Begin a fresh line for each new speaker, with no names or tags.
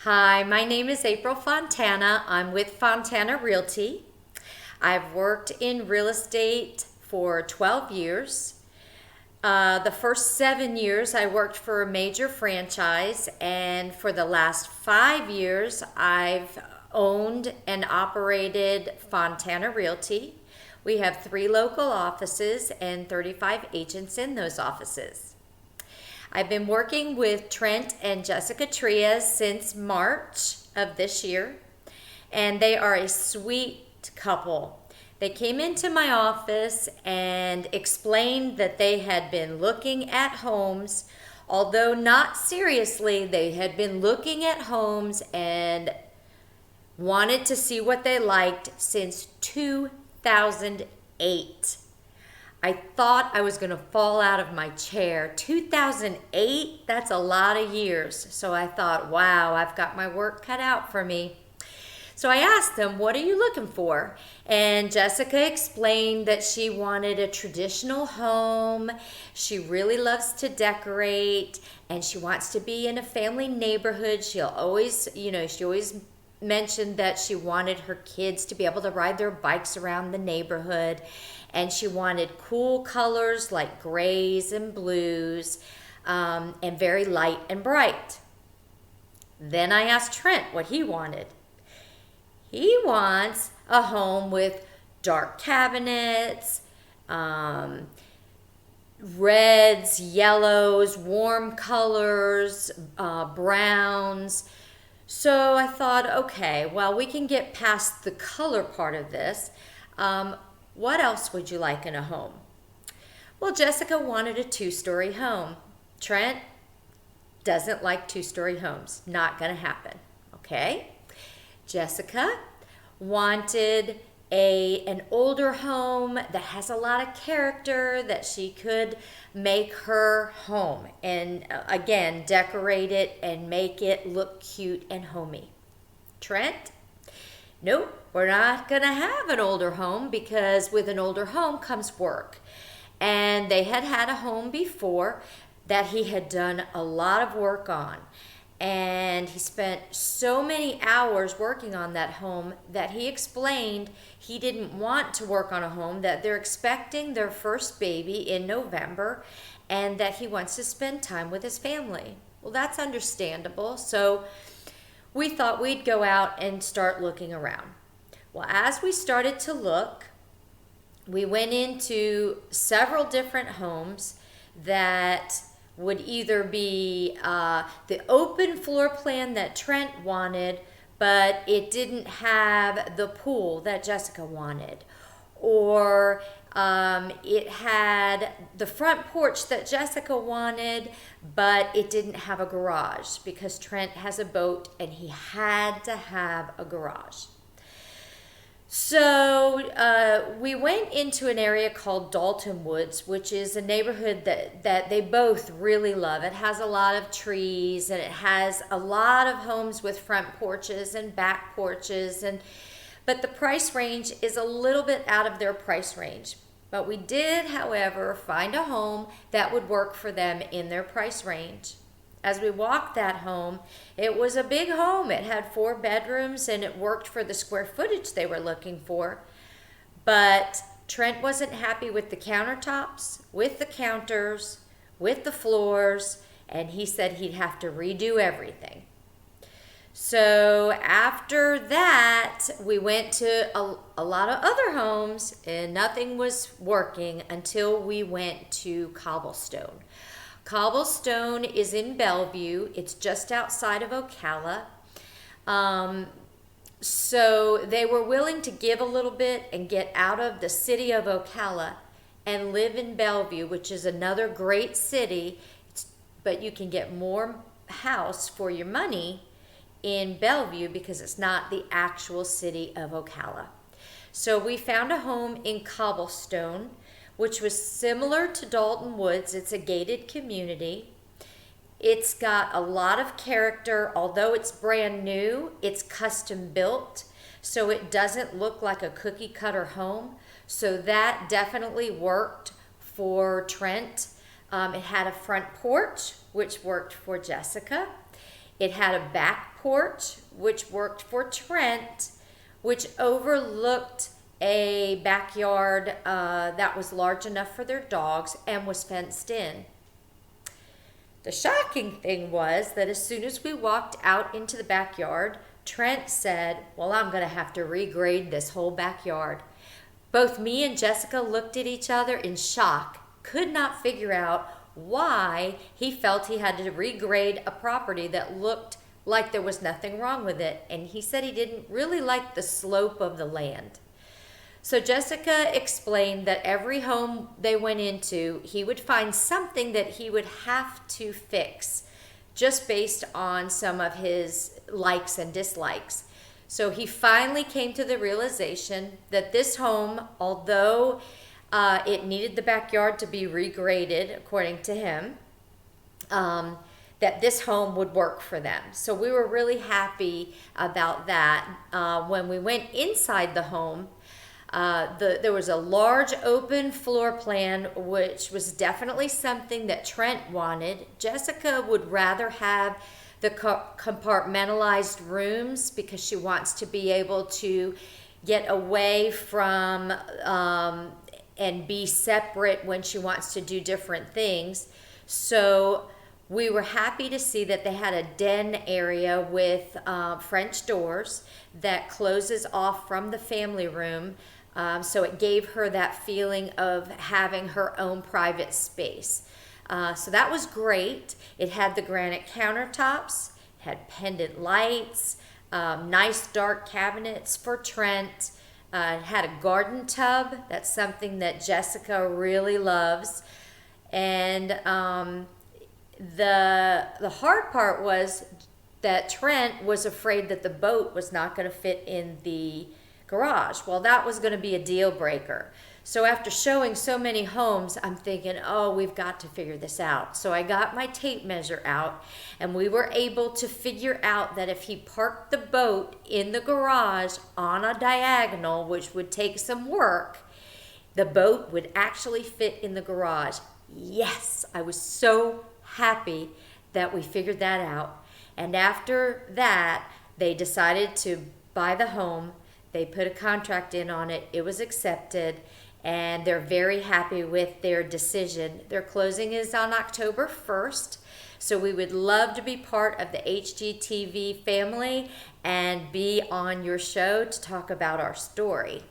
Hi, my name is April Fontana. I'm with Fontana Realty. I've worked in real estate for 12 years. The first 7 years I worked for a major franchise, and for the last 5 years I've owned and operated Fontana Realty. We have 3 local offices and 35 agents in those offices. I've been working with Trent and Jessica Trias since March of this year, and they are a sweet couple. They came into my office and explained that they had been looking at homes, although not seriously. They had been looking at homes and wanted to see what they liked since 2008. I thought I was going to fall out of my chair. 2008, that's a lot of years. So I thought, wow, I've got my work cut out for me. So I asked them, what are you looking for? And Jessica explained that she wanted a traditional home. She really loves to decorate, and she wants to be in a family neighborhood. She always mentioned that she wanted her kids to be able to ride their bikes around the neighborhood, and she wanted cool colors like grays and blues, and very light and bright. Then I asked Trent what he wanted. He wants a home with dark cabinets, reds, yellows, warm colors, browns. So I thought, okay, well, we can get past the color part of this. What else would you like in a home? Well, Jessica wanted a 2-story home. Trent doesn't like 2-story homes. Not going to happen. Okay? Jessica wanted an older home that has a lot of character, that she could make her home and again decorate it and make it look cute and homey. Trent, nope, we're not going to have an older home, because with an older home comes work. And they had had a home before that he had done a lot of work on. And he spent so many hours working on that home that he explained he didn't want to work on a home, that they're expecting their first baby in November, and that he wants to spend time with his family. Well, that's understandable. So we thought we'd go out and start looking around. Well, as we started to look, we went into several different homes that would either be the open floor plan that Trent wanted, but it didn't have the pool that Jessica wanted, or it had the front porch that Jessica wanted, but it didn't have a garage, because Trent has a boat and he had to have a garage. So we went into an area called Dalton Woods, which is a neighborhood that they both really love. It has a lot of trees, and it has a lot of homes with front porches and back porches, but the price range is a little bit out of their price range. But we did, however, find a home that would work for them in their price range. As we walked that home, it was a big home. It had 4 bedrooms, and it worked for the square footage they were looking for. But Trent wasn't happy with the countertops, with the counters, with the floors, and he said he'd have to redo everything. So after that, we went to a lot of other homes, and nothing was working until we went to Cobblestone. Cobblestone is in Bellevue. It's just outside of Ocala. So they were willing to give a little bit and get out of the city of Ocala and live in Bellevue, which is another great city, but you can get more house for your money in Bellevue because it's not the actual city of Ocala. So we found a home in Cobblestone, which was similar to Dalton Woods. It's a gated community. It's got a lot of character. Although it's brand new, it's custom built, so it doesn't look like a cookie cutter home. So that definitely worked for Trent. It had a front porch, which worked for Jessica. It had a back porch, which worked for Trent, which overlooked a backyard that was large enough for their dogs and was fenced in. The shocking thing was that as soon as we walked out into the backyard, Trent said, well, I'm going to have to regrade this whole backyard. Both me and Jessica looked at each other in shock, could not figure out why he felt he had to regrade a property that looked like there was nothing wrong with it. And he said he didn't really like the slope of the land. So Jessica explained that every home they went into, he would find something that he would have to fix just based on some of his likes and dislikes. So he finally came to the realization that this home, although it needed the backyard to be regraded, according to him, that this home would work for them. So we were really happy about that. When we went inside the home, there was a large open floor plan, which was definitely something that Trent wanted. Jessica would rather have the compartmentalized rooms because she wants to be able to get away from and be separate when she wants to do different things. So we were happy to see that they had a den area with French doors that closes off from the family room. So it gave her that feeling of having her own private space. So that was great. It had the granite countertops, it had pendant lights, nice dark cabinets for Trent. It had a garden tub. That's something that Jessica really loves. And the hard part was that Trent was afraid that the boat was not going to fit in the garage. Well, that was going to be a deal breaker. So after showing so many homes, I'm thinking, oh, we've got to figure this out. So I got my tape measure out, and we were able to figure out that if he parked the boat in the garage on a diagonal, which would take some work, the boat would actually fit in the garage. Yes, I was so happy that we figured that out. And after that, they decided to buy the home. They put a contract in on it. It was accepted, and they're very happy with their decision. Their closing is on October 1st, so we would love to be part of the HGTV family and be on your show to talk about our story.